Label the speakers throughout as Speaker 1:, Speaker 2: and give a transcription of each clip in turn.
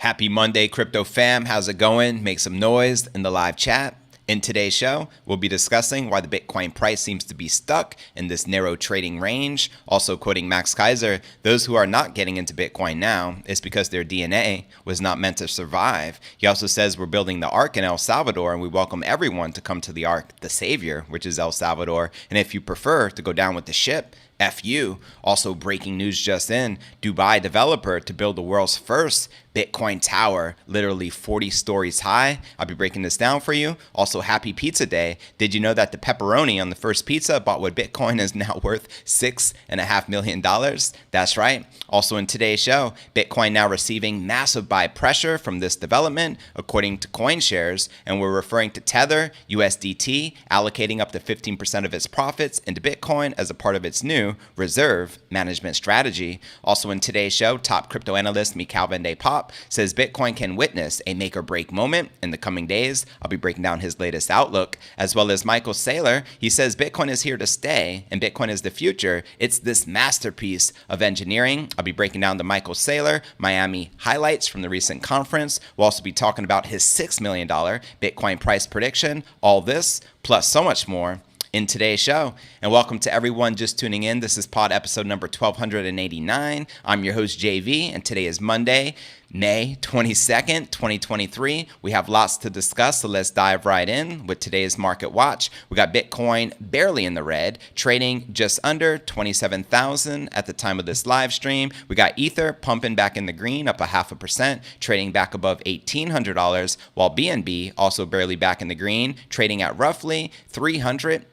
Speaker 1: Happy Monday, crypto fam. How's it going? Make some noise in the live chat. In today's show, we'll be discussing why the Bitcoin price seems to be stuck in this narrow trading range. Also quoting Max Kaiser, those who are not getting into Bitcoin now is because their DNA was not meant to survive. He also says we're building the Ark in El Salvador and we welcome everyone to come to the Ark, the savior, which is El Salvador. And if you prefer to go down with the ship, F you. Also breaking news just in, Dubai developer to build the world's first Bitcoin tower, literally 40 stories high. I'll be breaking this down for you. Also, happy pizza day. Did you know that the pepperoni on the first pizza bought what Bitcoin is now worth $6.5 million? That's right. Also in today's show, Bitcoin now receiving massive buy pressure from this development, according to CoinShares, and we're referring to Tether, USDT, allocating up to 15% of its profits into Bitcoin as a part of its new reserve management strategy. Also in today's show, top crypto analyst Michael Saylor says Bitcoin can witness a make or break moment in the coming days. I'll be breaking down his latest outlook, as well as Michael Saylor. He says Bitcoin is here to stay and Bitcoin is the future. It's this masterpiece of engineering. I'll be breaking down the Michael Saylor Miami highlights from the recent conference. We'll also be talking about his $6 million Bitcoin price prediction. All this plus so much more in today's show. And welcome to everyone just tuning in. This is pod episode number 1289. I'm your host JV, and today is Monday, May 22nd, 2023. We have lots to discuss, so let's dive right in with today's market watch. We got Bitcoin barely in the red, trading just under 27,000 at the time of this live stream. We got Ether pumping back in the green, up 0.5%, trading back above $1,800, while BNB also barely back in the green, trading at roughly $310.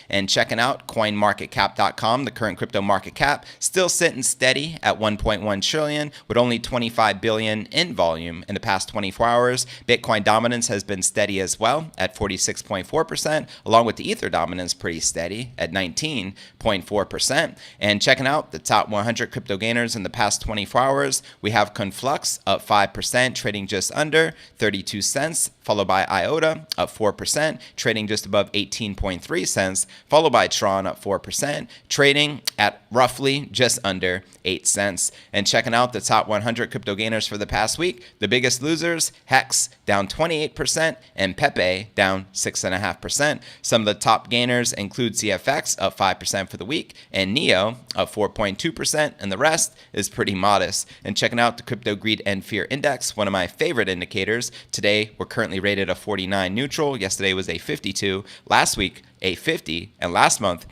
Speaker 1: And checking out coinmarketcap.com, the current crypto market cap still sitting steady at 1.1 trillion with only 25 billion in volume in the past 24 hours. Bitcoin dominance has been steady as well at 46.4%, along with the Ether dominance pretty steady at 19.4%. And checking out the top 100 crypto gainers in the past 24 hours, we have Conflux up 5%, trading just under 32 cents, followed by IOTA up 4%, trading just above 18.3 cents, followed by Tron up 4%, trading at roughly just under 8 cents. And checking out the top 100 crypto gainers for the past week, the biggest losers, Hex down 28% and Pepe down 6.5%. Some of the top gainers include CFX up 5% for the week and Neo up 4.2%, and the rest is pretty modest. And checking out the Crypto Greed and Fear Index, one of my favorite indicators. Today, we're currently rated a 49 neutral. Yesterday was a 52. Last week, a 50. And last month,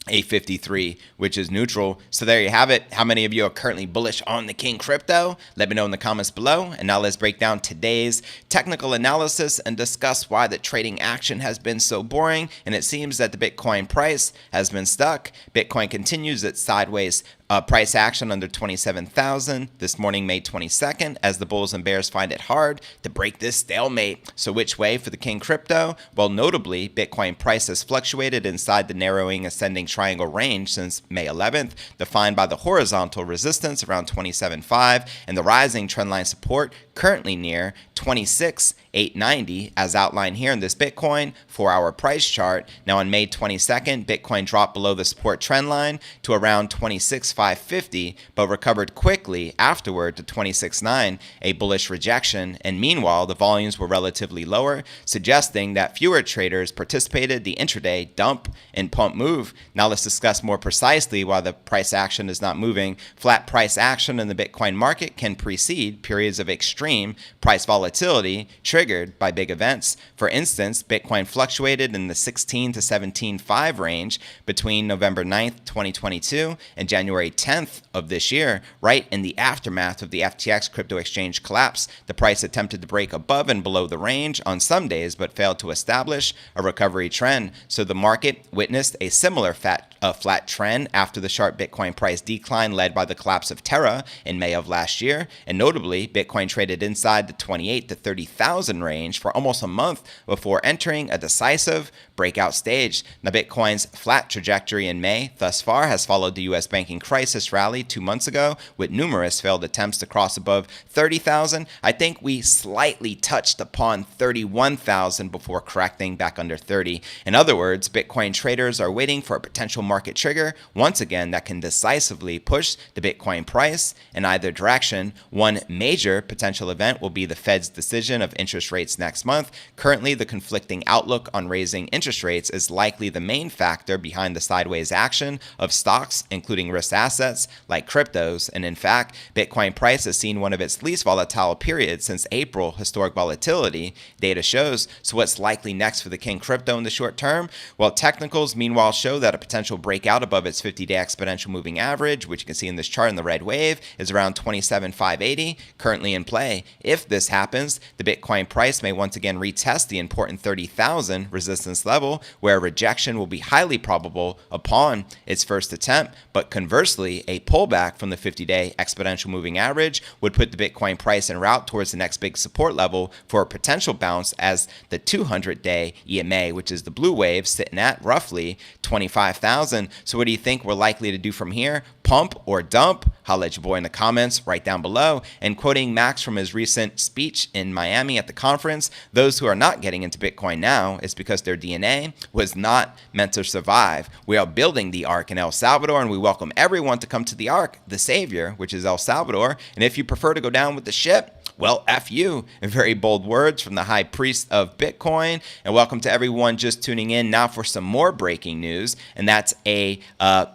Speaker 1: a 53, which is neutral. So there you have it. How many of you are currently bullish on the King Crypto? Let me know in the comments below. And now let's break down today's technical analysis and discuss why the trading action has been so boring. And it seems that the Bitcoin price has been stuck. Bitcoin continues its sideways price action under 27,000 this morning, May 22nd, as the bulls and bears find it hard to break this stalemate. So which way for the King Crypto? Well, notably, Bitcoin price has fluctuated inside the narrowing ascending triangle range since May 11th, defined by the horizontal resistance around 27.5 and the rising trendline support currently near 26,890, as outlined here in this Bitcoin 4-hour price chart. Now on May 22nd, Bitcoin dropped below the support trend line to around 26,550, but recovered quickly afterward to 26,900, a bullish rejection. And meanwhile, the volumes were relatively lower, suggesting that fewer traders participated the intraday dump and pump move. Now let's discuss more precisely why the price action is not moving. Flat price action in the Bitcoin market can precede periods of extreme price volatility triggered by big events. For instance, Bitcoin fluctuated in the 16 to 17.5 range between November 9th, 2022 and January 10th of this year, right in the aftermath of the FTX crypto exchange collapse. The price attempted to break above and below the range on some days, but failed to establish a recovery trend. So the market witnessed a similar flat trend after the sharp Bitcoin price decline led by the collapse of Terra in May of last year. And notably, Bitcoin traded inside the 28 to 30,000 range for almost a month before entering a decisive breakout stage. Now, Bitcoin's flat trajectory in May thus far has followed the U.S. banking crisis rally 2 months ago, with numerous failed attempts to cross above 30,000. I think we slightly touched upon 31,000 before correcting back under 30. In other words, Bitcoin traders are waiting for a potential market trigger, once again, that can decisively push the Bitcoin price in either direction. One major potential event will be the Fed's decision of interest rates next month. Currently, the conflicting outlook on raising interest rates is likely the main factor behind the sideways action of stocks, including risk assets like cryptos. And in fact, Bitcoin price has seen one of its least volatile periods since April historic volatility, data shows. So what's likely next for the king crypto in the short term? Well, technicals meanwhile show that a potential breakout above its 50-day exponential moving average, which you can see in this chart in the red wave, is around 27,580, currently in play. If this happens, the Bitcoin price may once again retest the important 30,000 resistance level, where rejection will be highly probable upon its first attempt. But conversely, a pullback from the 50-day exponential moving average would put the Bitcoin price en route towards the next big support level for a potential bounce as the 200-day EMA, which is the blue wave, sitting at roughly 25,000. So what do you think we're likely to do from here? Pump or dump? Holla at your boy in the comments right down below. And quoting Max from his recent speech in Miami at the conference, those who are not getting into Bitcoin now is because their DNA was not meant to survive. We are building the Ark in El Salvador, and we welcome everyone to come to the Ark, the Savior, which is El Salvador. And if you prefer to go down with the ship, well, F you. Very bold words from the high priest of Bitcoin. And welcome to everyone just tuning in now for some more breaking news. And that's a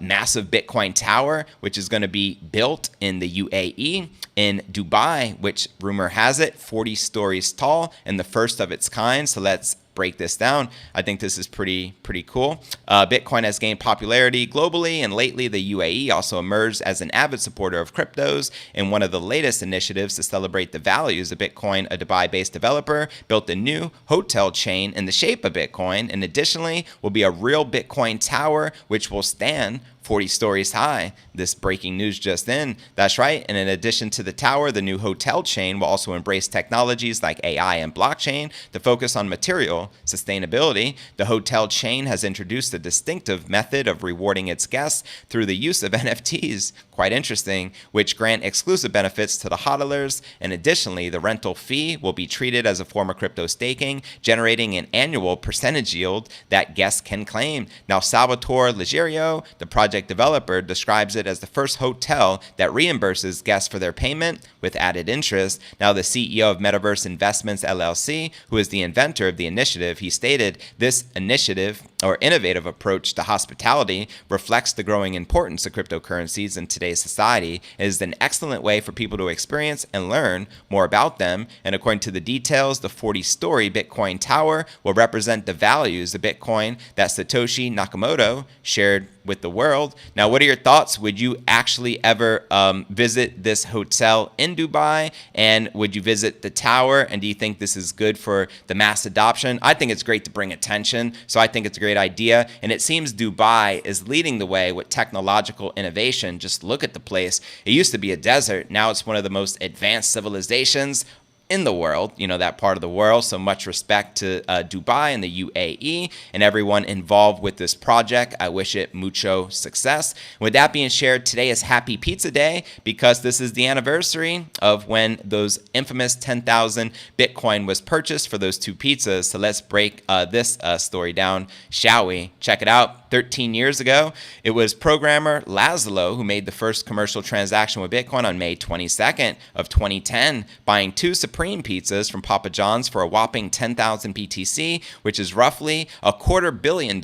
Speaker 1: massive Bitcoin tower, which is going to be built in the UAE, in Dubai, which rumor has it, 40 stories tall and the first of its kind. So let's break this down. I think this is pretty cool. Bitcoin has gained popularity globally, and lately the UAE also emerged as an avid supporter of cryptos. In one of the latest initiatives to celebrate the values of Bitcoin, a Dubai-based developer built a new hotel chain in the shape of Bitcoin, and additionally will be a real Bitcoin tower which will stand 40 stories high. This breaking news just in. That's right. And in addition to the tower, the new hotel chain will also embrace technologies like AI and blockchain to focus on material sustainability. The hotel chain has introduced a distinctive method of rewarding its guests through the use of NFTs, quite interesting, which grant exclusive benefits to the hodlers. And additionally, the rental fee will be treated as a form of crypto staking, generating an annual percentage yield that guests can claim. Now, Salvatore Legerio, the project developer, describes it as the first hotel that reimburses guests for their payment with added interest. Now, the CEO of Metaverse Investments LLC, who is the inventor of the initiative, he stated, "This initiative or innovative approach to hospitality reflects the growing importance of cryptocurrencies in today's society. It is an excellent way for people to experience and learn more about them." And according to the details, the 40-story Bitcoin tower will represent the values of Bitcoin that Satoshi Nakamoto shared with the world. Now, what are your thoughts? Would you actually ever visit this hotel in Dubai? And would you visit the tower? And do you think this is good for the mass adoption? I think it's great to bring attention. So I think it's a great idea. And it seems Dubai is leading the way with technological innovation. Just look at the place. It used to be a desert. Now it's one of the most advanced civilizations in the world, that part of the world. So much respect to Dubai and the UAE and everyone involved with this project. I wish it mucho success. With that being shared, today is Happy Pizza Day because this is the anniversary of when those infamous 10,000 Bitcoin was purchased for those two pizzas. So let's break this story down, shall we? Check it out. 13 years ago, it was programmer Laszlo who made the first commercial transaction with Bitcoin on May 22nd of 2010, buying two Supreme pizzas from Papa John's for a whopping 10,000 BTC, which is roughly $250 million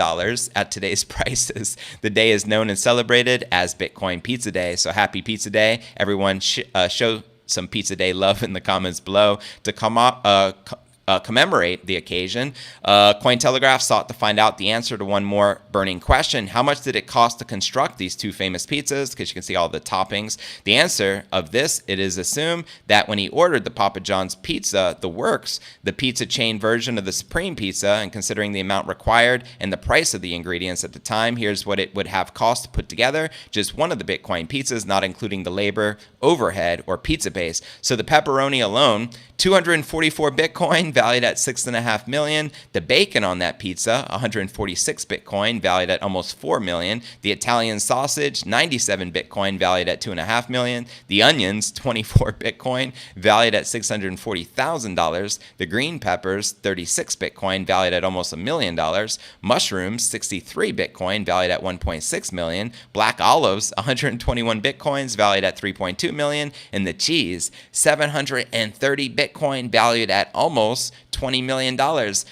Speaker 1: at today's prices. The day is known and celebrated as Bitcoin Pizza Day. So happy Pizza Day. Everyone show some Pizza Day love in the comments below to commemorate the occasion. Cointelegraph sought to find out the answer to one more burning question. How much did it cost to construct these two famous pizzas? Because you can see all the toppings. The answer of this, it is assumed that when he ordered the Papa John's pizza, the works, the pizza chain version of the Supreme Pizza, and considering the amount required and the price of the ingredients at the time, here's what it would have cost to put together just one of the Bitcoin pizzas, not including the labor, overhead, or pizza base. So the pepperoni alone, 244 Bitcoin valued at $6.5 million. The bacon on that pizza, 146 Bitcoin, valued at almost $4 million. The Italian sausage, 97 Bitcoin, valued at $2.5 million. The onions, 24 Bitcoin, valued at $640,000. The green peppers, 36 Bitcoin, valued at almost $1 million. Mushrooms, 63 Bitcoin, valued at $1.6 million. Black olives, 121 Bitcoins, valued at $3.2 million. And the cheese, 730 Bitcoin, valued at almost $20 million.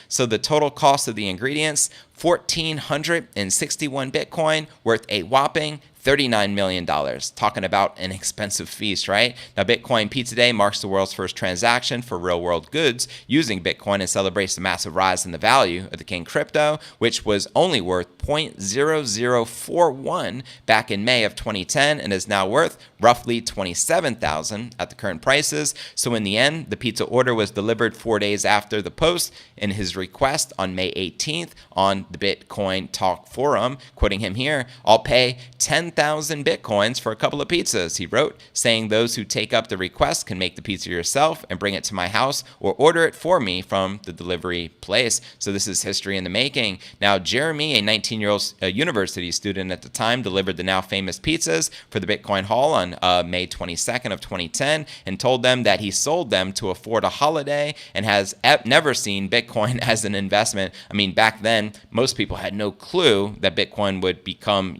Speaker 1: So the total cost of the ingredients, 1,461 Bitcoin, worth a whopping $39 million. Talking about an expensive feast, right? Now, Bitcoin Pizza Day marks the world's first transaction for real-world goods using Bitcoin and celebrates the massive rise in the value of the king crypto, which was only worth 0.0041 back in May of 2010 and is now worth roughly $27,000 at the current prices. So in the end, the pizza order was delivered 4 days after the post in his request on May 18th on the Bitcoin Talk forum. Quoting him here, "I'll pay 10,000 Bitcoins for a couple of pizzas," he wrote, saying those who take up the request can make the pizza yourself and bring it to my house or order it for me from the delivery place. So this is history in the making. Now, Jeremy, a 19-year-old university student at the time, delivered the now famous pizzas for the Bitcoin Hall on May 22nd of 2010 and told them that he sold them to afford a holiday and has never seen Bitcoin as an investment. I mean, back then, most people had no clue that Bitcoin would become,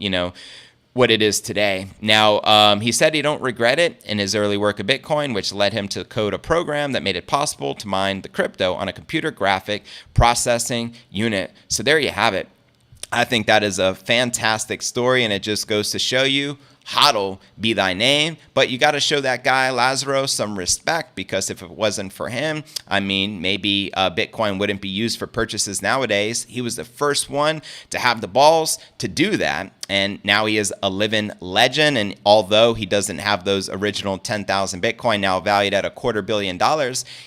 Speaker 1: what it is today. Now, he said he don't regret it in his early work of Bitcoin, which led him to code a program that made it possible to mine the crypto on a computer graphic processing unit. So there you have it. I think that is a fantastic story, and it just goes to show you, HODL be thy name, but you got to show that guy Lazaro some respect, because if it wasn't for him, I mean, maybe Bitcoin wouldn't be used for purchases nowadays. He was the first one to have the balls to do that, and now he is a living legend. And although he doesn't have those original 10,000 Bitcoin now valued at $250 million,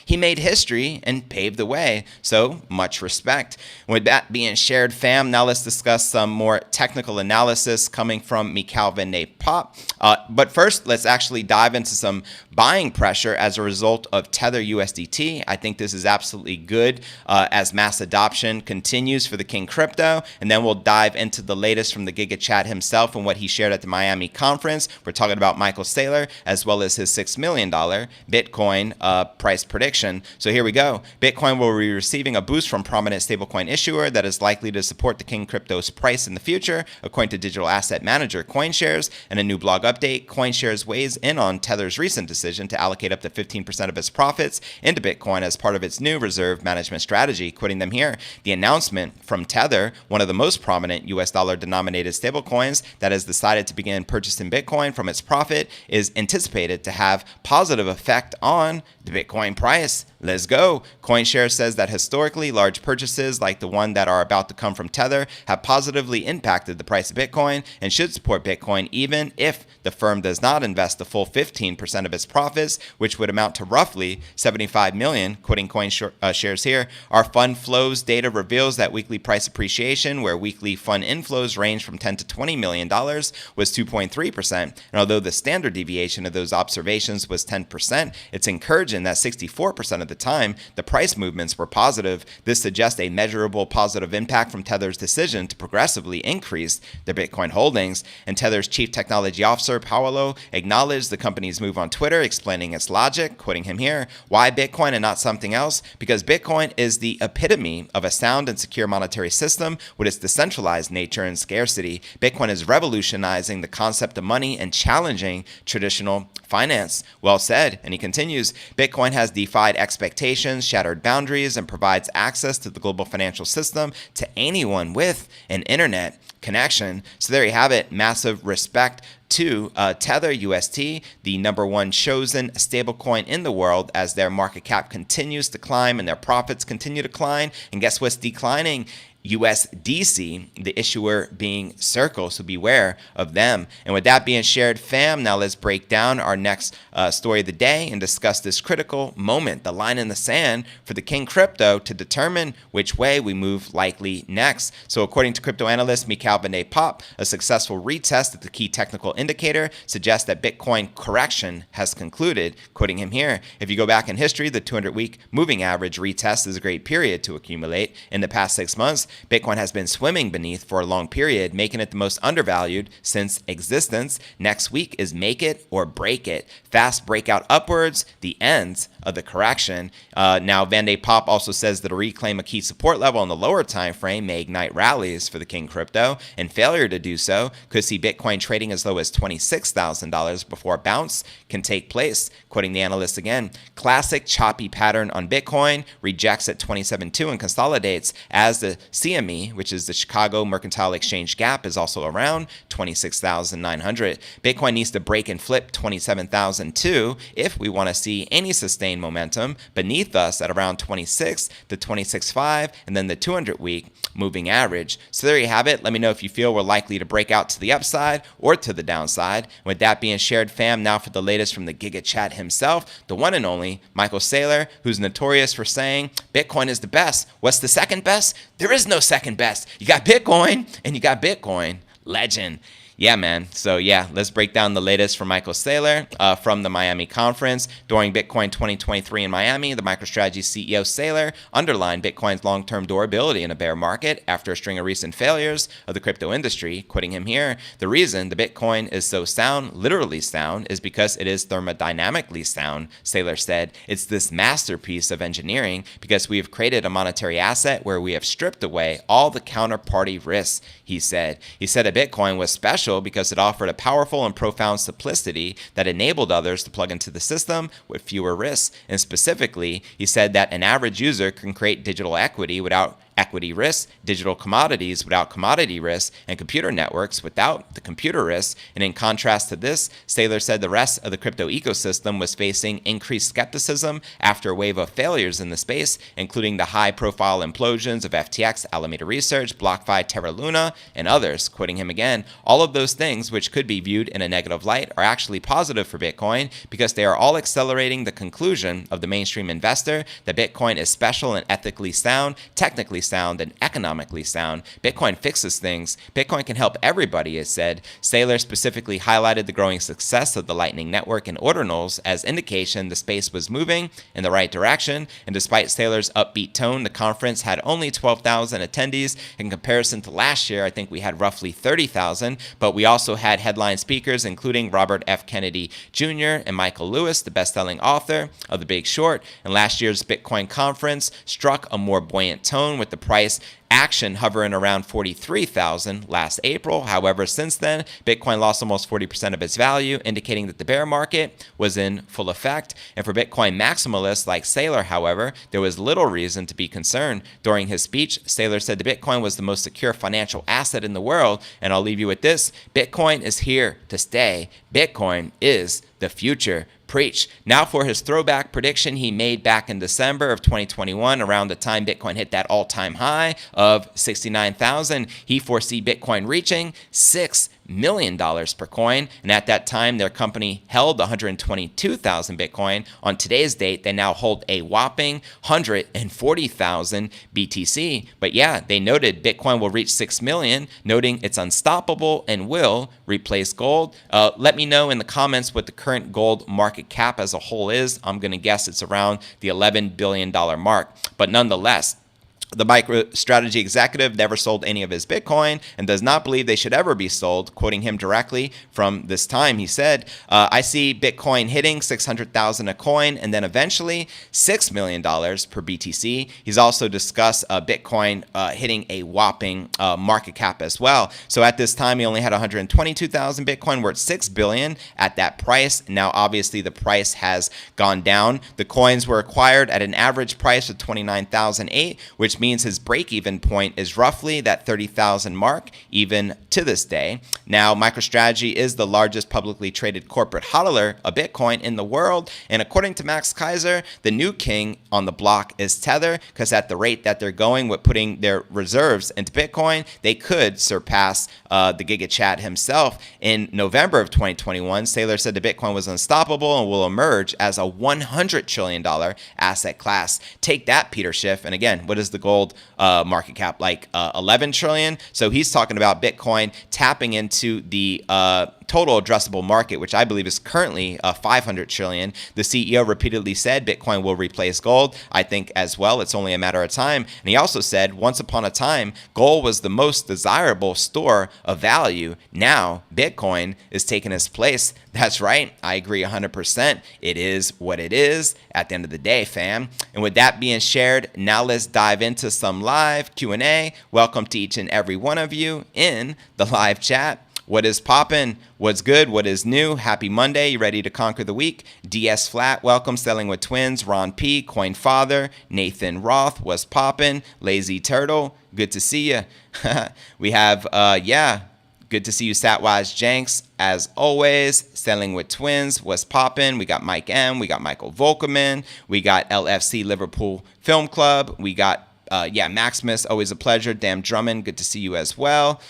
Speaker 1: he made history and paved the way. So much respect. With that being shared, fam, now let's discuss some more technical analysis coming from Michael Saylor. But first, let's actually dive into some buying pressure as a result of Tether USDT. I think this is absolutely good as mass adoption continues for the King crypto. And then we'll dive into the latest from the Giga Chat himself and what he shared at the Miami conference. We're talking about Michael Saylor as well as his $6 million Bitcoin price prediction. So here we go. Bitcoin will be receiving a boost from prominent stablecoin issuer that is likely to support the King crypto's price in the future, according to digital asset manager CoinShares. And a new blog update, CoinShares weighs in on Tether's recent decision to allocate up to 15% of its profits into Bitcoin as part of its new reserve management strategy. Quoting them here, the announcement from Tether, one of the most prominent US dollar denominated stablecoins that has decided to begin purchasing Bitcoin from its profit, is anticipated to have positive effect on the Bitcoin price. Let's go. CoinShares says that historically, large purchases like the one that are about to come from Tether have positively impacted the price of Bitcoin and should support Bitcoin even if the firm does not invest the full 15% of its profits, which would amount to roughly $75 million. Quoting CoinShares here, our fund flows data reveals that weekly price appreciation, where weekly fund inflows range from $10 to $20 million, was 2.3%. And although the standard deviation of those observations was 10%, it's encouraging that 64% of the time the price movements were positive. This suggests a measurable positive impact from Tether's decision to progressively increase their Bitcoin holdings. And Tether's chief technology officer, Paolo, acknowledged the company's move on Twitter, explaining its logic. Quoting him here, why Bitcoin and not something else? Because Bitcoin is the epitome of a sound and secure monetary system with its decentralized nature and scarcity. Bitcoin is revolutionizing the concept of money and challenging traditional finance. Well said. And he continues, Bitcoin has defied expectations, shattered boundaries, and provides access to the global financial system to anyone with an internet connection. So there you have it. Massive respect to Tether UST, the number one chosen stablecoin in the world, as their market cap continues to climb and their profits continue to climb. And guess what's declining? USDC, the issuer being Circle, so beware of them. And with that being shared, fam, now let's break down our next story of the day and discuss this critical moment, the line in the sand for the King Crypto to determine which way we move likely next. So according to crypto analyst Michael Saylor, a successful retest of the key technical indicator suggests that Bitcoin correction has concluded. Quoting him here, if you go back in history, the 200-week moving average retest is a great period to accumulate. In the past 6 months, Bitcoin has been swimming beneath for a long period, making it the most undervalued since existence. Next week is make it or break it. Fast breakout upwards, the ends of the correction. Now, Van de Poppe also says that a reclaim a key support level in the lower time frame may ignite rallies for the King Crypto, and failure to do so could see Bitcoin trading as low as $26,000 before a bounce can take place. Quoting the analyst again, classic choppy pattern on Bitcoin, rejects at 27.2 and consolidates as the CME, which is the Chicago Mercantile Exchange Gap, is also around 26,900. Bitcoin needs to break and flip 27,002 if we want to see any sustained momentum beneath us at around 26 to 26.5 and then the 200-week moving average. So there you have it. Let me know if you feel we're likely to break out to the upside or to the downside. With that being shared, fam, now for the latest from the Giga Chat himself, the one and only Michael Saylor, who's notorious for saying Bitcoin is the best. What's the second best? There is no second best. You got Bitcoin and you got Bitcoin. Legend. Yeah, man. So yeah, let's break down the latest from Michael Saylor from the Miami conference. During Bitcoin 2023 in Miami, the MicroStrategy CEO Saylor underlined Bitcoin's long-term durability in a bear market after a string of recent failures of the crypto industry. Quoting him here, the reason the Bitcoin is so sound, literally sound, is because it is thermodynamically sound, Saylor said. It's this masterpiece of engineering because we have created a monetary asset where we have stripped away all the counterparty risks, he said. He said that Bitcoin was special because it offered a powerful and profound simplicity that enabled others to plug into the system with fewer risks. And specifically, he said that an average user can create digital equity without equity risk, digital commodities without commodity risk, and computer networks without the computer risk. And in contrast to this, Saylor said the rest of the crypto ecosystem was facing increased skepticism after a wave of failures in the space, including the high-profile implosions of FTX, Alameda Research, BlockFi, Terra Luna, and others. Quoting him again, all of those things which could be viewed in a negative light are actually positive for Bitcoin because they are all accelerating the conclusion of the mainstream investor that Bitcoin is special and ethically sound, technically sound, and economically sound. Bitcoin fixes things. Bitcoin can help everybody, it said. Saylor specifically highlighted the growing success of the Lightning Network and ordinals as indication the space was moving in the right direction. And despite Saylor's upbeat tone, the conference had only 12,000 attendees. In comparison to last year, I think we had roughly 30,000, but we also had headline speakers including Robert F. Kennedy Jr. and Michael Lewis, the best-selling author of The Big Short. And last year's Bitcoin conference struck a more buoyant tone with the price action hovering around 43,000 last April. However, since then, Bitcoin lost almost 40% of its value, indicating that the bear market was in full effect. And for Bitcoin maximalists like Saylor, however, there was little reason to be concerned. During his speech, Saylor said that Bitcoin was the most secure financial asset in the world. And I'll leave you with this. Bitcoin is here to stay. Bitcoin is the future. Preach. Now for his throwback prediction he made back in December of 2021, around the time Bitcoin hit that all-time high of 69,000. He foresee Bitcoin reaching $6 million per coin. And at that time, their company held 122,000 Bitcoin. On today's date, they now hold a whopping 140,000 BTC. But yeah, they noted Bitcoin will reach 6 million, noting it's unstoppable and will replace gold. Let me know in the comments what the current gold market cap as a whole is. I'm going to guess it's around the $11 billion mark. But nonetheless, the MicroStrategy executive never sold any of his Bitcoin and does not believe they should ever be sold. Quoting him directly from this time, he said, I see Bitcoin hitting 600,000 a coin and then eventually $6 million per BTC. He's also discussed Bitcoin hitting a whopping market cap as well. So at this time, he only had 122,000 Bitcoin. We're at 6 billion at that price. Now, obviously, the price has gone down. The coins were acquired at an average price of 29,008, which means means his break-even point is roughly that 30,000 mark, even to this day. Now, MicroStrategy is the largest publicly traded corporate hodler of Bitcoin in the world, and according to Max Keiser, the new king on the block is Tether, because at the rate that they're going with putting their reserves into Bitcoin, they could surpass the Giga Chad himself. In November of 2021, Saylor said the Bitcoin was unstoppable and will emerge as a $100 trillion asset class. Take that, Peter Schiff. And again, what is the gold market cap? Like 11 trillion. So he's talking about Bitcoin tapping into the total addressable market, which I believe is currently 500 trillion. The CEO repeatedly said Bitcoin will replace gold. I think as well, it's only a matter of time. And he also said, once upon a time, gold was the most desirable store of value. Now, Bitcoin is taking its place. That's right. I agree 100%. It is what it is at the end of the day, fam. And with that being shared, now let's dive into some live Q&A. Welcome to each and every one of you in the live chat. What is poppin'? What's good? What is new? Happy Monday. You ready to conquer the week? DS Flat, welcome. Selling with Twins. Ron P. Coin Father. Nathan Roth, what's poppin'? Lazy Turtle, good to see you. We have, good to see you, Satwise Jenks. As always, Selling with Twins, what's poppin'? We got Mike M. We got Michael Volkerman. We got LFC Liverpool Film Club. We got, Maximus, always a pleasure. Damn Drummond, good to see you as well.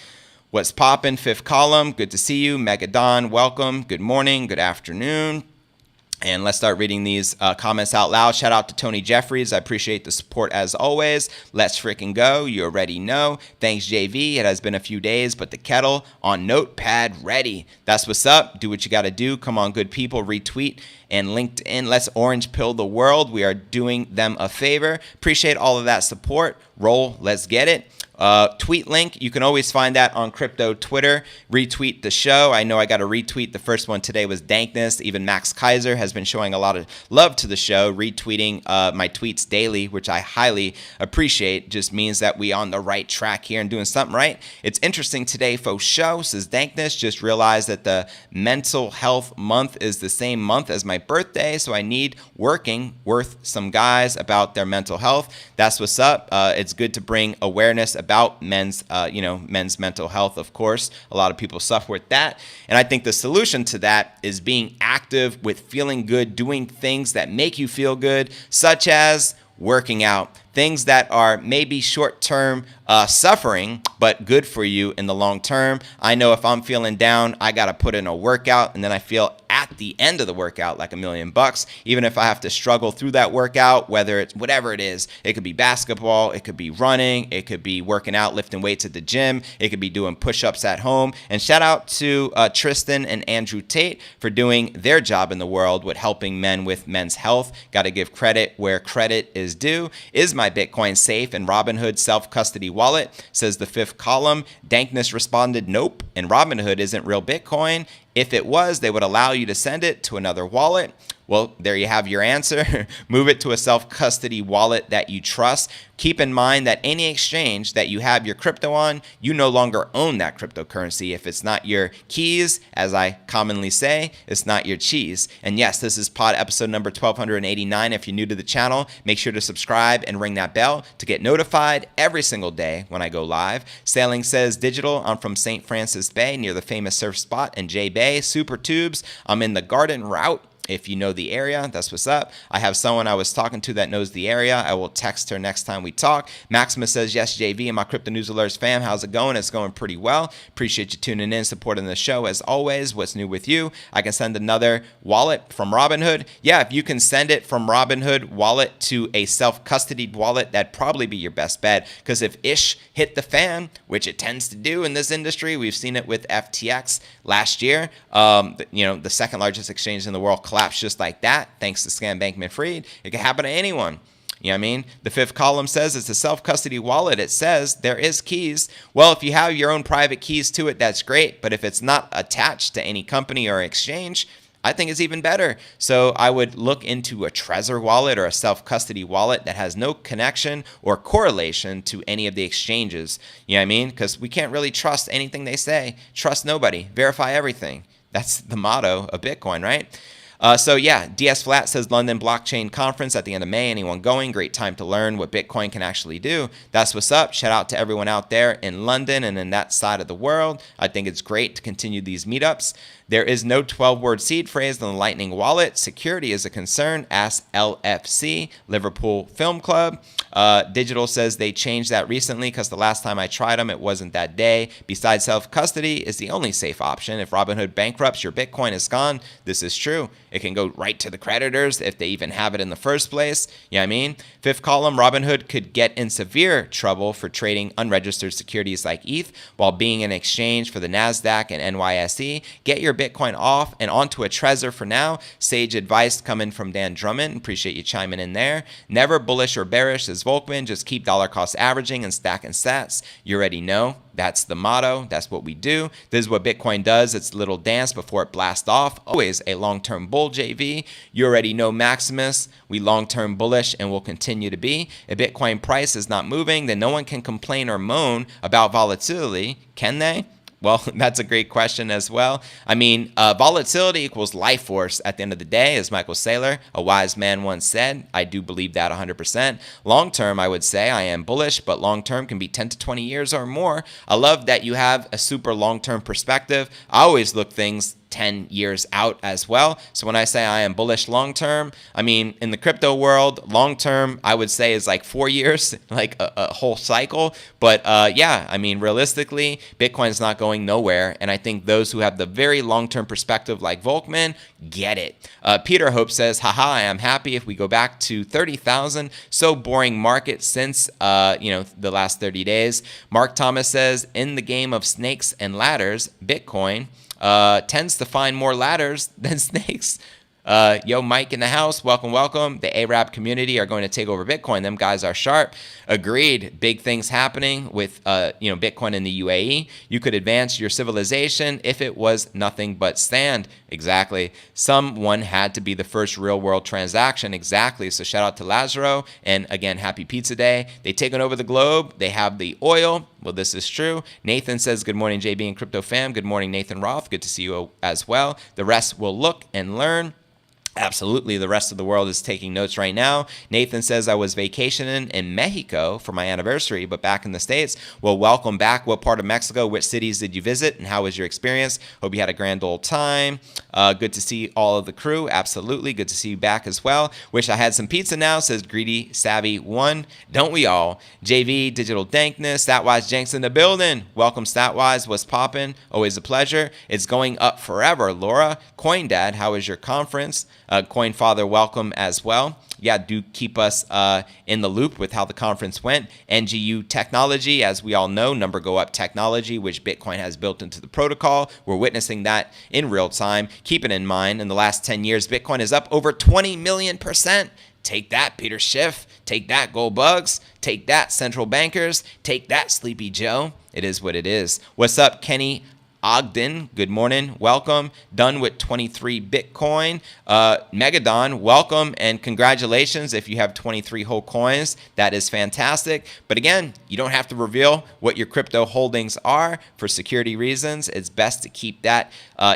Speaker 1: What's poppin'? Fifth column, good to see you. Megadon, welcome. Good morning, good afternoon. And let's start reading these comments out loud. Shout out to Tony Jeffries. I appreciate the support as always. Let's freaking go. You already know. Thanks, JV. It has been a few days, but the kettle on Notepad ready. That's what's up. Do what you got to do. Come on, good people. Retweet and LinkedIn. Let's orange pill the world. We are doing them a favor. Appreciate all of that support. Roll. Let's get it. Tweet link, you can always find that on crypto Twitter. Retweet the show. I know I got a retweet. The first one today was Dankness. Even Max Keiser has been showing a lot of love to the show, retweeting my tweets daily, which I highly appreciate. Just means that we on the right track here and doing something right. It's interesting today, faux show, says Dankness. Just realized that the mental health month is the same month as my birthday, so I need working with some guys about their mental health. That's what's up. It's good to bring awareness about men's mental health. Of course, a lot of people suffer with that. And I think the solution to that is being active with feeling good, doing things that make you feel good, such as working out. Things that are maybe short-term suffering, but good for you in the long term. I know if I'm feeling down, I got to put in a workout, and then I feel at the end of the workout like $1,000,000. Even if I have to struggle through that workout, whether it's whatever it is, it could be basketball, it could be running, it could be working out, lifting weights at the gym, it could be doing push-ups at home. And shout out to Tristan and Andrew Tate for doing their job in the world with helping men with men's health. Got to give credit where credit is due. Is my Bitcoin safe in Robinhood self-custody wallet? Says the fifth column. Dankness responded, nope. And Robinhood isn't real Bitcoin. If it was, they would allow you to send it to another wallet. Well, there you have your answer. Move it to a self-custody wallet that you trust. Keep in mind that any exchange that you have your crypto on, you no longer own that cryptocurrency. If it's not your keys, as I commonly say, it's not your cheese. And yes, this is pod episode number 1289. If you're new to the channel, make sure to subscribe and ring that bell to get notified every single day when I go live. Sailing says digital. I'm from St. Francis Bay near the famous surf spot in J Bay. Super tubes. I'm in the Garden Route. If you know the area, that's what's up. I have someone I was talking to that knows the area. I will text her next time we talk. Maximus says, yes, JV and my Crypto News Alerts fam. How's it going? It's going pretty well. Appreciate you tuning in, supporting the show as always. What's new with you? I can send another wallet from Robinhood. Yeah, if you can send it from Robinhood wallet to a self-custody wallet, that'd probably be your best bet. Because if ish hit the fan, which it tends to do in this industry, we've seen it with FTX last year. The second largest exchange in the world collapsed just like that, thanks to Scam Bankman-Fried. It can happen to anyone. You know what I mean? The fifth column says it's a self-custody wallet. It says there is keys. Well, if you have your own private keys to it, that's great. But if it's not attached to any company or exchange, I think it's even better. So I would look into a Trezor wallet or a self-custody wallet that has no connection or correlation to any of the exchanges. You know what I mean? Because we can't really trust anything they say. Trust nobody. Verify everything. That's the motto of Bitcoin, right? So yeah, DS Flat says London Blockchain Conference at the end of May. Anyone going? Great time to learn what Bitcoin can actually do. That's what's up. Shout out to everyone out there in London and in that side of the world. I think it's great to continue these meetups. There is no 12-word seed phrase on the Lightning wallet. Security is a concern. Ask LFC, Liverpool Film Club. Digital says they changed that recently because the last time I tried them, it wasn't that day. Besides, self-custody is the only safe option. If Robinhood bankrupts, your Bitcoin is gone. This is true. It can go right to the creditors if they even have it in the first place. You know what I mean? Fifth column, Robinhood could get in severe trouble for trading unregistered securities like ETH while being an exchange for the NASDAQ and NYSE. Get your Bitcoin off and onto a Trezor for now. Sage advice coming from Dan Drummond. Appreciate you chiming in there. Never bullish or bearish as Volkman. Just keep dollar cost averaging and stacking sats. You already know. That's the motto. That's what we do. This is what Bitcoin does. It's a little dance before it blasts off. Always a long-term bull, JV. You already know Maximus. We long-term bullish and will continue to be. If Bitcoin price is not moving, then no one can complain or moan about volatility, can they? Well, that's a great question as well. I mean, volatility equals life force at the end of the day, as Michael Saylor, a wise man, once said. I do believe that 100%. Long term, I would say I am bullish, but long term can be 10 to 20 years or more. I love that you have a super long-term perspective. I always look things 10 years out as well. So when I say I am bullish long term, I mean, in the crypto world, long term, I would say is like 4 years, like a whole cycle. But yeah, I mean, realistically, Bitcoin is not going nowhere. And I think those who have the very long term perspective like Volkman get it. Peter Hope says, haha, I am happy if we go back to 30,000. So boring market since, the last 30 days. Mark Thomas says, in the game of snakes and ladders, Bitcoin tends to find more ladders than snakes. Yo, Mike in the house. Welcome, welcome. The Arab community are going to take over Bitcoin. Them guys are sharp. Agreed. Big things happening with, Bitcoin in the UAE. You could advance your civilization if it was nothing but sand. Exactly. Someone had to be the first real world transaction. Exactly. So shout out to Lazaro. And again, happy pizza day. They taken over the globe. They have the oil. Well, this is true. Nathan says, good morning, JB and Crypto Fam. Good morning, Nathan Roth. Good to see you as well. The rest will look and learn. Absolutely. The rest of the world is taking notes right now. Nathan says, I was vacationing in Mexico for my anniversary, but back in the States. Well, welcome back. What part of Mexico? Which cities did you visit? And how was your experience? Hope you had a grand old time. Good to see all of the crew. Absolutely. Good to see you back as well. Wish I had some pizza now, says Greedy Savvy 1. Don't we all? JV, Digital Dankness, Statwise Jenks in the building. Welcome, Statwise. What's poppin'? Always a pleasure. It's going up forever. Laura, Coin Dad, how was your conference? Coin Father, welcome as well. Yeah, do keep us in the loop with how the conference went. NGU Technology, as we all know, number go up technology, which Bitcoin has built into the protocol. We're witnessing that in real time. Keep it in mind, in the last 10 years, Bitcoin is up over 20 million%. Take that, Peter Schiff. Take that, Gold Bugs. Take that, central bankers. Take that, Sleepy Joe. It is what it is. What's up, Kenny Ogden? Good morning. Welcome. Done with 23 Bitcoin. Megadon, welcome and congratulations if you have 23 whole coins. That is fantastic. But again, you don't have to reveal what your crypto holdings are for security reasons. It's best to keep that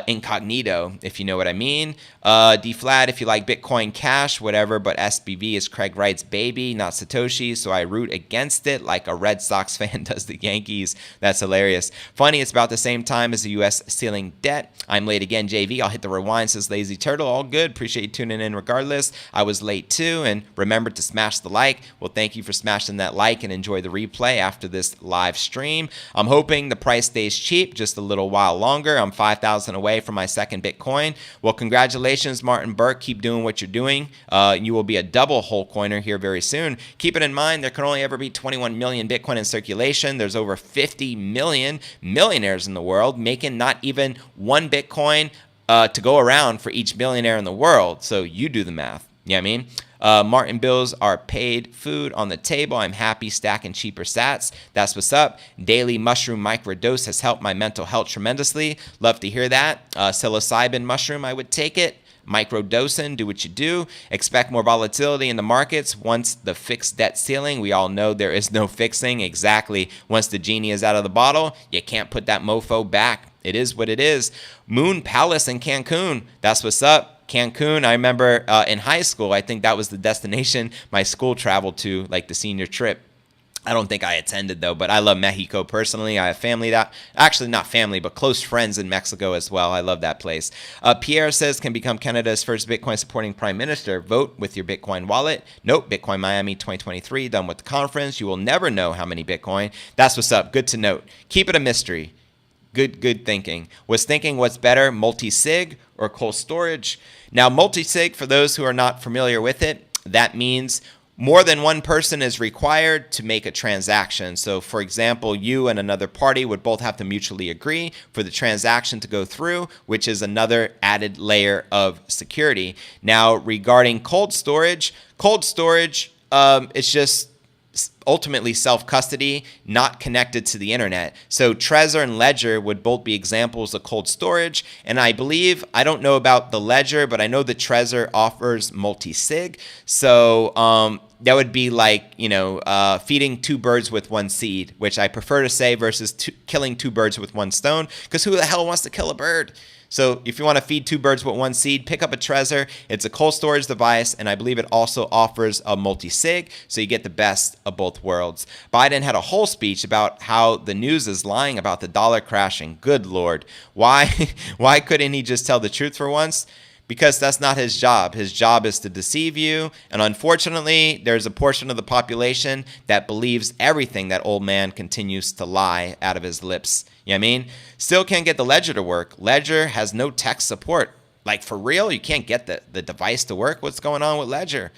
Speaker 1: incognito, if you know what I mean. D-Flat, if you like Bitcoin Cash, whatever, but SBV is Craig Wright's baby, not Satoshi, so I root against it like a Red Sox fan does the Yankees. That's hilarious. Funny, it's about the same time as the U.S. ceiling debt. I'm late again, JV. I'll hit the rewind, says Lazy Turtle. All good. Appreciate you tuning in regardless. I was late too, and remember to smash the like. Well, thank you for smashing that like and enjoy the replay after this live stream. I'm hoping the price stays cheap just a little while longer. I'm 5,000 away from my second Bitcoin. Well, congratulations, Martin Burke. Keep doing what you're doing. You will be a double whole coiner here very soon. Keep it in mind, there can only ever be 21 million Bitcoin in circulation. There's over 50 million millionaires in the world, making not even one Bitcoin to go around for each millionaire in the world. So you do the math. You know what I mean? Martin bills are paid food on the table. I'm happy stacking cheaper sats. That's what's up. Daily mushroom microdose has helped my mental health tremendously. Love to hear that. Psilocybin mushroom, I would take it. Microdosing, do what you do. Expect more volatility in the markets once the fixed debt ceiling. We all know there is no fixing. Exactly. Once the genie is out of the bottle, you can't put that mofo back. It is what it is. Moon Palace in Cancun. That's what's up. Cancun, I remember in high school, I think that was the destination my school traveled to, like the senior trip. I don't think I attended though, but I love Mexico personally. I have family that, actually not family, but close friends in Mexico as well. I love that place. Pierre says, can become Canada's first Bitcoin supporting prime minister. Vote with your Bitcoin wallet. Nope, Bitcoin Miami 2023, done with the conference. You will never know how many Bitcoin. That's what's up. Good to note. Keep it a mystery. Good thinking. Was thinking what's better, multi-sig or cold storage? Now, multi-sig, for those who are not familiar with it, that means more than one person is required to make a transaction. So, for example, you and another party would both have to mutually agree for the transaction to go through, which is another added layer of security. Now, regarding cold storage, it's just ultimately self-custody, not connected to the internet. So Trezor and Ledger would both be examples of cold storage. And I believe, I don't know about the Ledger, but I know the Trezor offers multi-sig. So that would be like, feeding two birds with one seed, which I prefer to say versus killing two birds with one stone, because who the hell wants to kill a bird? So if you want to feed two birds with one seed, pick up a Trezor. It's a cold storage device, and I believe it also offers a multi-sig, so you get the best of both worlds. Biden had a whole speech about how the news is lying about the dollar crashing. Good Lord. Why couldn't he just tell the truth for once? Because that's not his job. His job is to deceive you. And unfortunately, there's a portion of the population that believes everything that old man continues to lie out of his lips. You know what I mean? Still can't get the Ledger to work. Ledger has no tech support. Like, for real? You can't get the device to work? What's going on with Ledger?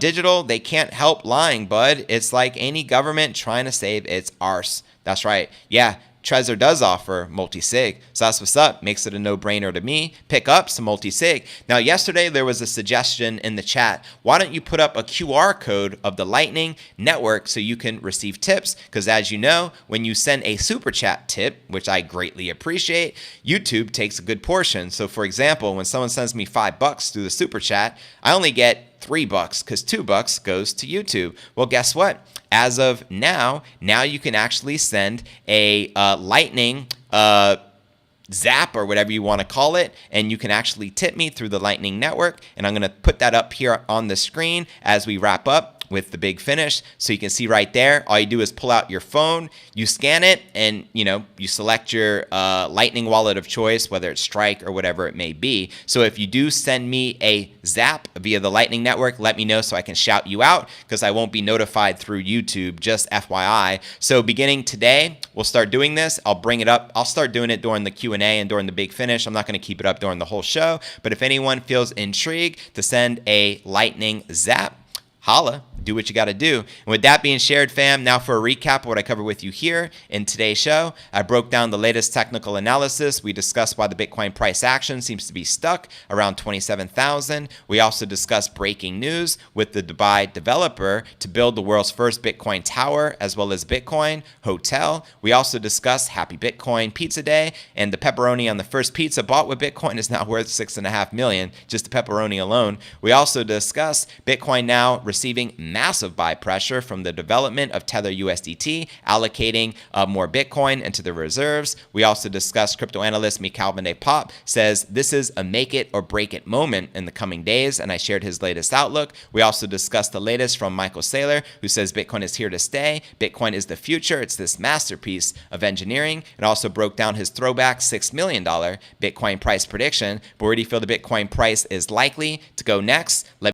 Speaker 1: Digital, they can't help lying, bud. It's like any government trying to save its arse. That's right. Yeah. Trezor does offer multi-sig, so that's what's up. Makes it a no-brainer to me. Pick up some multi-sig. Now, yesterday there was a suggestion in the chat. Why don't you put up a QR code of the Lightning Network so you can receive tips? Because as you know, when you send a super chat tip, which I greatly appreciate, YouTube takes a good portion. So, for example, when someone sends me $5 through the super chat, I only get $3 because $2 goes to YouTube. Well, guess what? As of now you can actually send a Lightning Zap or whatever you want to call it, and you can actually tip me through the Lightning Network. And I'm going to put that up here on the screen as we wrap up with the big finish. So you can see right there, all you do is pull out your phone, you scan it, and you select your Lightning wallet of choice, whether it's Strike or whatever it may be. So if you do send me a Zap via the Lightning Network, let me know so I can shout you out, because I won't be notified through YouTube, just FYI. So beginning today, we'll start doing this. I'll bring it up. I'll start doing it during the Q&A and during the big finish. I'm not going to keep it up during the whole show, but if anyone feels intrigued to send a Lightning Zap, holla, do what you got to do. And with that being shared, fam, now for a recap of what I covered with you here in today's show. I broke down the latest technical analysis. We discussed why the Bitcoin price action seems to be stuck around 27,000. We also discussed breaking news with the Dubai developer to build the world's first Bitcoin tower, as well as Bitcoin hotel. We also discussed Happy Bitcoin Pizza Day, and the pepperoni on the first pizza bought with Bitcoin is now worth $6.5 million, just the pepperoni alone. We also discussed Bitcoin now receiving massive buy pressure from the development of Tether USDT, allocating more Bitcoin into the reserves. We also discussed crypto analyst Michael Saylor says this is a make it or break it moment in the coming days, and I shared his latest outlook. We also discussed the latest from Michael Saylor, who says Bitcoin is here to stay. Bitcoin is the future. It's this masterpiece of engineering. And also broke down his throwback $6 million Bitcoin price prediction. But where do you feel the Bitcoin price is likely to go next? Let